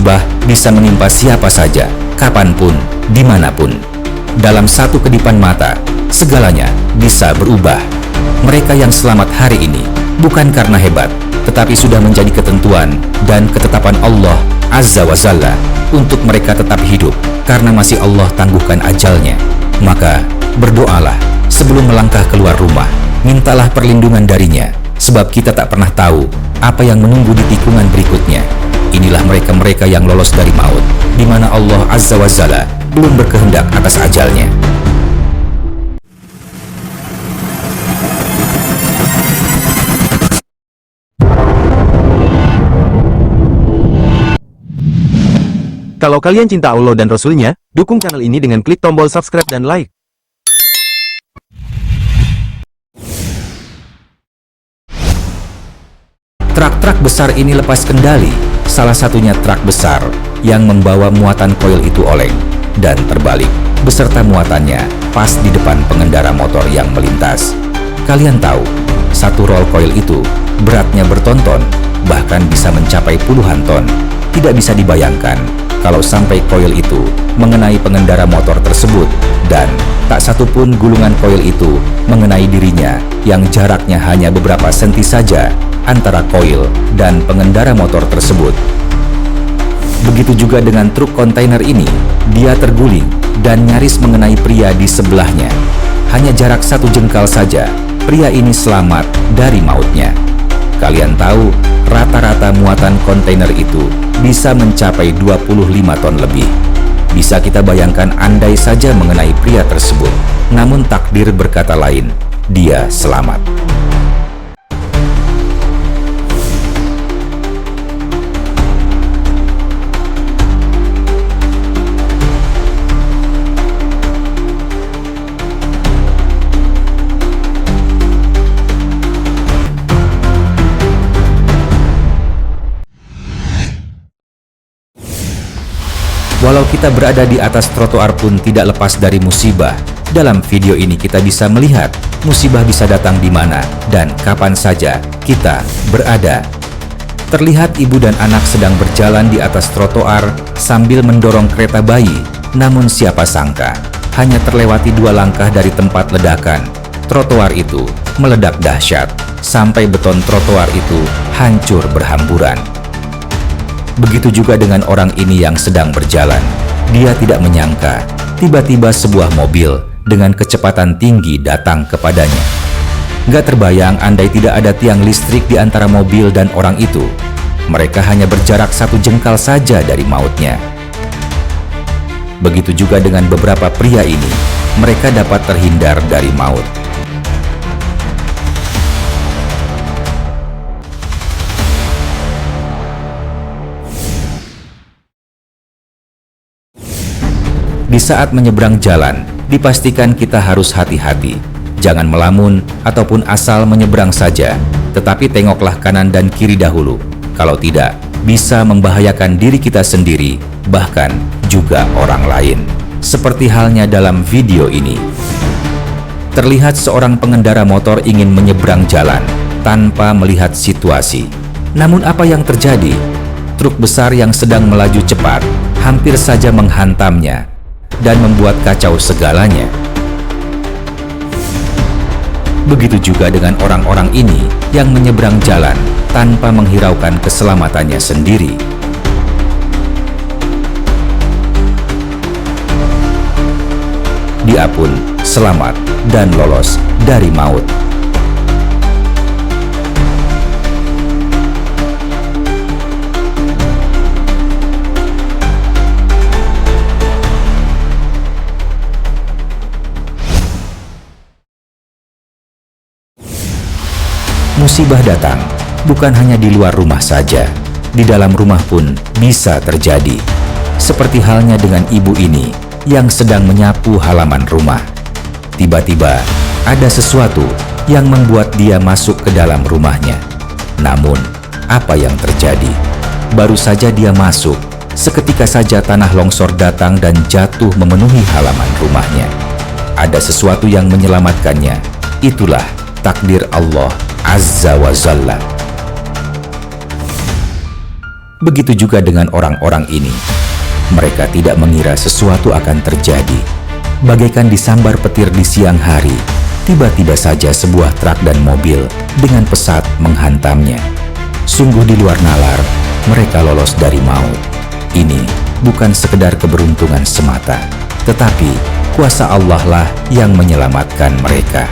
musibah bisa menimpa siapa saja, kapanpun, dimanapun. Dalam satu kedipan mata, segalanya bisa berubah. Mereka yang selamat hari ini bukan karena hebat, tetapi sudah menjadi ketentuan dan ketetapan Allah Azza wa Jalla untuk mereka tetap hidup karena masih Allah tangguhkan ajalnya. Maka berdoalah sebelum melangkah keluar rumah, mintalah perlindungan darinya, sebab kita tak pernah tahu apa yang menunggu di tikungan berikutnya. Inilah mereka-mereka yang lolos dari maut, di mana Allah Azza wa Jalla belum berkehendak atas ajalnya. Kalau kalian cinta Allah dan Rasul-Nya, dukung channel ini dengan klik tombol subscribe dan like. Truk-truk besar ini lepas kendali, salah satunya truk besar yang membawa muatan koil itu oleng dan terbalik, beserta muatannya pas di depan pengendara motor yang melintas. Kalian tahu, satu roll koil itu beratnya berton-ton, bahkan bisa mencapai puluhan ton. Tidak bisa dibayangkan kalau sampai koil itu mengenai pengendara motor tersebut dan tak satu pun gulungan koil itu mengenai dirinya yang jaraknya hanya beberapa senti saja antara koil dan pengendara motor tersebut. Begitu juga dengan truk kontainer ini, dia terguling dan nyaris mengenai pria di sebelahnya. Hanya jarak satu jengkal saja, pria ini selamat dari mautnya. Kalian tahu, rata-rata muatan kontainer itu bisa mencapai 25 ton lebih. Bisa kita bayangkan andai saja mengenai pria tersebut, namun takdir berkata lain, dia selamat. Walau kita berada di atas trotoar pun tidak lepas dari musibah. Dalam video ini kita bisa melihat musibah bisa datang di mana dan kapan saja kita berada. Terlihat ibu dan anak sedang berjalan di atas trotoar sambil mendorong kereta bayi. Namun siapa sangka, hanya terlewati 2 langkah dari tempat ledakan. Trotoar itu meledak dahsyat, sampai beton trotoar itu hancur berhamburan. Begitu juga dengan orang ini yang sedang berjalan. Dia tidak menyangka, tiba-tiba sebuah mobil dengan kecepatan tinggi datang kepadanya. Nggak terbayang andai tidak ada tiang listrik di antara mobil dan orang itu. Mereka hanya berjarak 1 jengkal saja dari mautnya. Begitu juga dengan beberapa pria ini, mereka dapat terhindar dari maut. Di saat menyeberang jalan, dipastikan kita harus hati-hati. Jangan melamun ataupun asal menyeberang saja, tetapi tengoklah kanan dan kiri dahulu. Kalau tidak, bisa membahayakan diri kita sendiri, bahkan juga orang lain. Seperti halnya dalam video ini. Terlihat seorang pengendara motor ingin menyeberang jalan tanpa melihat situasi. Namun apa yang terjadi? Truk besar yang sedang melaju cepat hampir saja menghantamnya dan membuat kacau segalanya. Begitu juga dengan orang-orang ini yang menyeberang jalan tanpa menghiraukan keselamatannya sendiri. Dia pun selamat dan lolos dari maut. Musibah datang bukan hanya di luar rumah saja, di dalam rumah pun bisa terjadi. Seperti halnya dengan ibu ini yang sedang menyapu halaman rumah. Tiba-tiba ada sesuatu yang membuat dia masuk ke dalam rumahnya. Namun, apa yang terjadi? Baru saja dia masuk, seketika saja tanah longsor datang dan jatuh memenuhi halaman rumahnya. Ada sesuatu yang menyelamatkannya. Itulah takdir Allah Azza wa Jalla. Begitu juga dengan orang-orang ini. Mereka tidak mengira sesuatu akan terjadi. Bagaikan disambar petir di siang hari, tiba-tiba saja sebuah truk dan mobil dengan pesat menghantamnya. Sungguh di luar nalar, mereka lolos dari maut. Ini bukan sekedar keberuntungan semata, tetapi kuasa Allah lah yang menyelamatkan mereka.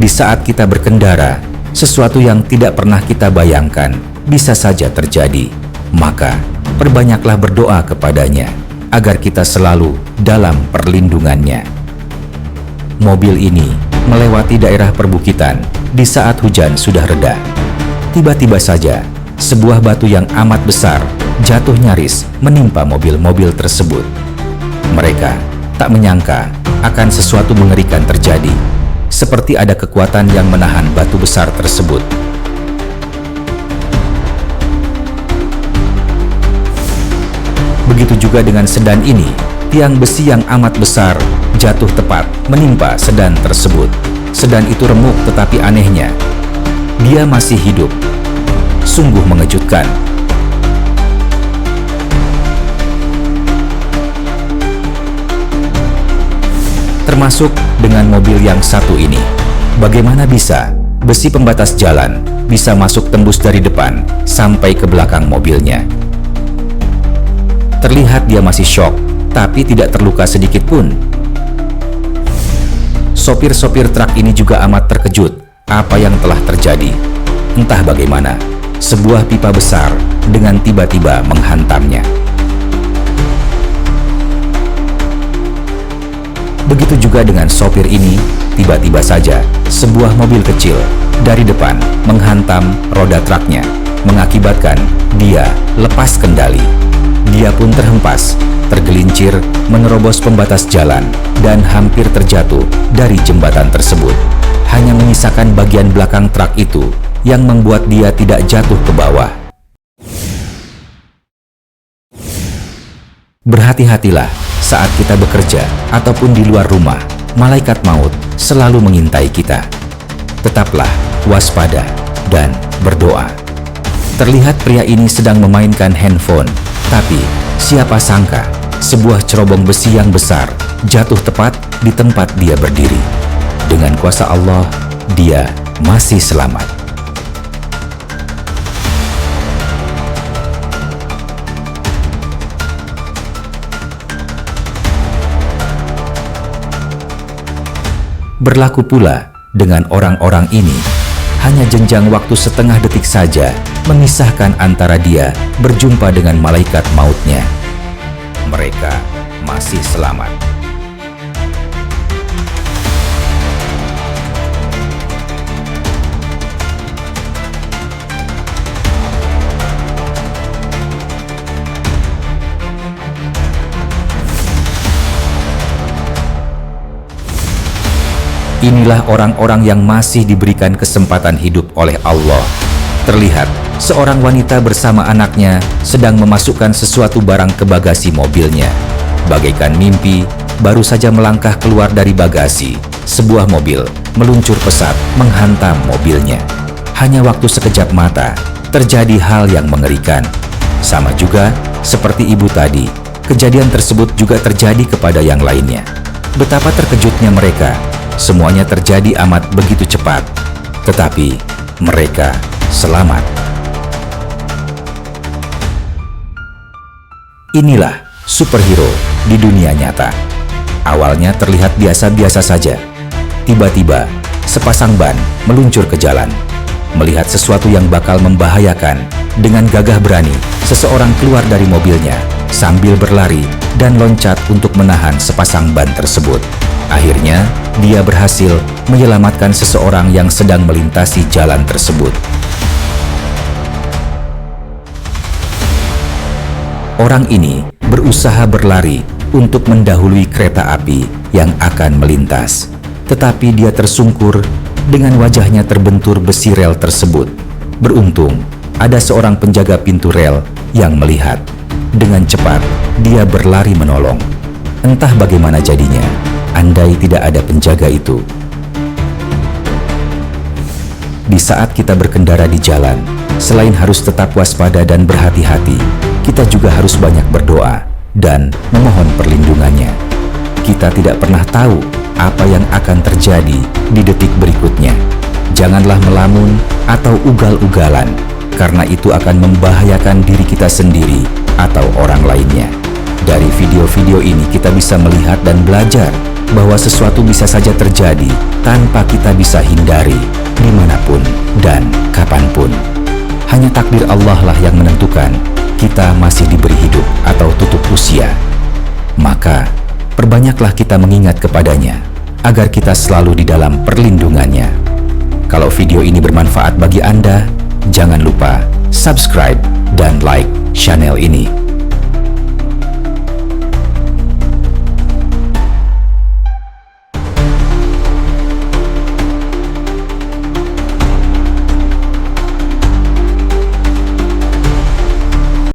Di saat kita berkendara, sesuatu yang tidak pernah kita bayangkan bisa saja terjadi. Maka, perbanyaklah berdoa kepadanya agar kita selalu dalam perlindungannya. Mobil ini melewati daerah perbukitan di saat hujan sudah reda. Tiba-tiba saja, sebuah batu yang amat besar jatuh nyaris menimpa mobil-mobil tersebut. Mereka tak menyangka akan sesuatu mengerikan terjadi. Seperti ada kekuatan yang menahan batu besar tersebut. Begitu juga dengan sedan ini, tiang besi yang amat besar jatuh tepat menimpa sedan tersebut. Sedan itu remuk, tetapi anehnya, dia masih hidup. Sungguh mengejutkan. Termasuk dengan mobil yang satu ini. Bagaimana bisa besi pembatas jalan bisa masuk tembus dari depan sampai ke belakang mobilnya? Terlihat dia masih syok, tapi tidak terluka sedikit pun. Sopir-sopir truk ini juga amat terkejut apa yang telah terjadi. Entah bagaimana, sebuah pipa besar dengan tiba-tiba menghantamnya. Begitu juga dengan sopir ini, tiba-tiba saja sebuah mobil kecil dari depan menghantam roda truknya, mengakibatkan dia lepas kendali. Dia pun terhempas, tergelincir, menerobos pembatas jalan, dan hampir terjatuh dari jembatan tersebut. Hanya menyisakan bagian belakang truk itu yang membuat dia tidak jatuh ke bawah. Berhati-hatilah saat kita bekerja ataupun di luar rumah. Malaikat maut selalu mengintai kita. Tetaplah waspada dan berdoa. Terlihat pria ini sedang memainkan handphone, tapi siapa sangka sebuah cerobong besi yang besar jatuh tepat di tempat dia berdiri. Dengan kuasa Allah, dia masih selamat. Berlaku pula dengan orang-orang ini. Hanya jenjang waktu setengah detik saja memisahkan antara dia berjumpa dengan malaikat mautnya. Mereka masih selamat. Inilah orang-orang yang masih diberikan kesempatan hidup oleh Allah. Terlihat seorang wanita bersama anaknya sedang memasukkan sesuatu barang ke bagasi mobilnya. Bagaikan mimpi, baru saja melangkah keluar dari bagasi, sebuah mobil meluncur pesat menghantam mobilnya. Hanya waktu sekejap mata, terjadi hal yang mengerikan. Sama juga seperti ibu tadi, kejadian tersebut juga terjadi kepada yang lainnya. Betapa terkejutnya mereka. Semuanya terjadi amat begitu cepat, tetapi mereka selamat. Inilah superhero di dunia nyata. Awalnya terlihat biasa-biasa saja. Tiba-tiba, sepasang ban meluncur ke jalan. Melihat sesuatu yang bakal membahayakan, dengan gagah berani, seseorang keluar dari mobilnya sambil berlari dan loncat untuk menahan sepasang ban tersebut. Akhirnya, dia berhasil menyelamatkan seseorang yang sedang melintasi jalan tersebut. Orang ini berusaha berlari untuk mendahului kereta api yang akan melintas. Tetapi dia tersungkur dengan wajahnya terbentur besi rel tersebut. Beruntung, ada seorang penjaga pintu rel yang melihat. Dengan cepat, dia berlari menolong. Entah bagaimana jadinya, andai tidak ada penjaga itu. Di saat kita berkendara di jalan, selain harus tetap waspada dan berhati-hati, kita juga harus banyak berdoa dan memohon perlindungannya. Kita tidak pernah tahu apa yang akan terjadi di detik berikutnya. Janganlah melamun atau ugal-ugalan, karena itu akan membahayakan diri kita sendiri atau orang lainnya. Dari video-video ini kita bisa melihat dan belajar bahwa sesuatu bisa saja terjadi tanpa kita bisa hindari dimanapun dan kapanpun. Hanya takdir Allah lah yang menentukan kita masih diberi hidup atau tutup usia. Maka perbanyaklah kita mengingat kepadanya agar kita selalu di dalam perlindungannya. Kalau video ini bermanfaat bagi Anda, jangan lupa subscribe dan like channel ini.